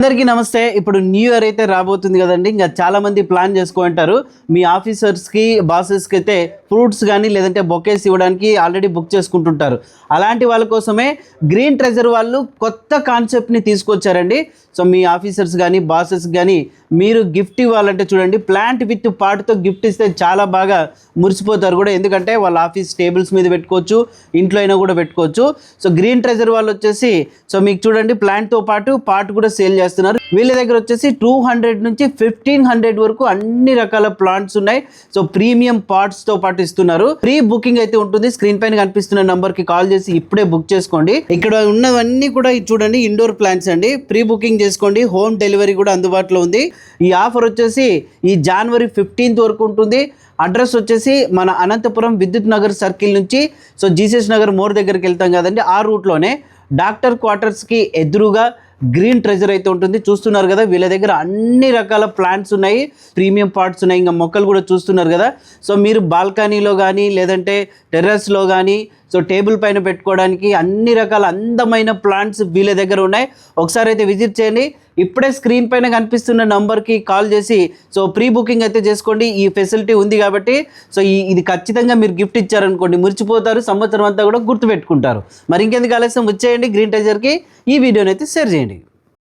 అందరికీ నమస్తే. ఇప్పుడు న్యూ ఇయర్ అయితే రాబోతుంది కదండి. ఇంకా చాలా మంది ప్లాన్ చేసుకుంటారు. మీ ఆఫీసర్స్కి బాసెస్కి అయితే ఫ్రూట్స్ కానీ లేదంటే బొకేస్ ఇవ్వడానికి ఆల్రెడీ బుక్ చేసుకుంటుంటారు. అలాంటి వాళ్ళ కోసమే గ్రీన్ ట్రెజర్ వాళ్ళు కొత్త కాన్సెప్ట్ని తీసుకొచ్చారండి. సో మీ ఆఫీసర్స్ కానీ బాసెస్ కానీ మీరు గిఫ్ట్ ఇవ్వాలంటే చూడండి, ప్లాంట్ విత్ పాట్తో గిఫ్ట్ ఇస్తే చాలా బాగా మురిసిపోతారు కూడా. ఎందుకంటే వాళ్ళ ఆఫీస్ టేబుల్స్ మీద పెట్టుకోవచ్చు, ఇంట్లో అయినా కూడా పెట్టుకోవచ్చు. సో గ్రీన్ ట్రెజర్ వాళ్ళు వచ్చేసి సో మీకు చూడండి ప్లాంట్తో పాటు పాట్ కూడా సేల్ చేస్తున్నారు. వీళ్ళ దగ్గర వచ్చేసి 200 నుంచి 1500 వరకు అన్ని రకాల ప్లాంట్స్ ఉన్నాయి. సో ప్రీమియం పాట్స్తో పాటు ఇస్తున్నారు. ప్రీ బుకింగ్ అయితే ఉంటుంది. స్క్రీన్ పైన కనిపిస్తున్న నంబర్కి కాల్ చేసి ఇప్పుడే బుక్ చేసుకోండి. ఇక్కడ ఉన్నవన్నీ కూడా చూడండి ఇండోర్ ప్లాంట్స్ అండి. ప్రీ బుకింగ్ చేసుకోండి. హోమ్ డెలివరీ కూడా అందుబాటులో ఉంది. ఈ ఆఫర్ వచ్చేసి ఈ జనవరి 15th వరకు ఉంటుంది. అడ్రస్ వచ్చేసి మన అనంతపురం విద్యుత్ నగర్ సర్కిల్ నుంచి సో జీసస్ నగర్ మోర్ దగ్గరికి వెళ్తాం కదండి, ఆ రూట్లోనే డాక్టర్ క్వార్టర్స్కి ఎదురుగా గ్రీన్ ట్రెజర్ అయితే ఉంటుంది. చూస్తున్నారు కదా, వీళ్ళ దగ్గర అన్ని రకాల ప్లాంట్స్ ఉన్నాయి, ప్రీమియం పాట్స్ ఉన్నాయి, ఇంకా మొక్కలు కూడా చూస్తున్నారు కదా. సో మీరు బాల్కనీలో కానీ లేదంటే టెర్రస్లో కానీ సో టేబుల్ పైన పెట్టుకోవడానికి అన్ని రకాల అందమైన ప్లాంట్స్ వీళ్ళ దగ్గర ఉన్నాయి. ఒకసారి అయితే విజిట్ చేయండి. ఇప్పుడే స్క్రీన్ పైన కనిపిస్తున్న నంబర్కి కాల్ చేసి సో ప్రీ బుకింగ్ అయితే చేసుకోండి. ఈ ఫెసిలిటీ ఉంది కాబట్టి సో ఇది ఖచ్చితంగా మీరు గిఫ్ట్ ఇచ్చారనుకోండి, మురిచిపోతారు, సంవత్సరం అంతా కూడా గుర్తుపెట్టుకుంటారు. మరి ఇంకెందుకు ఆలస్యం, వచ్చేయండి గ్రీన్ ట్రెజర్కి. ఈ వీడియోని అయితే షేర్ చేయండి.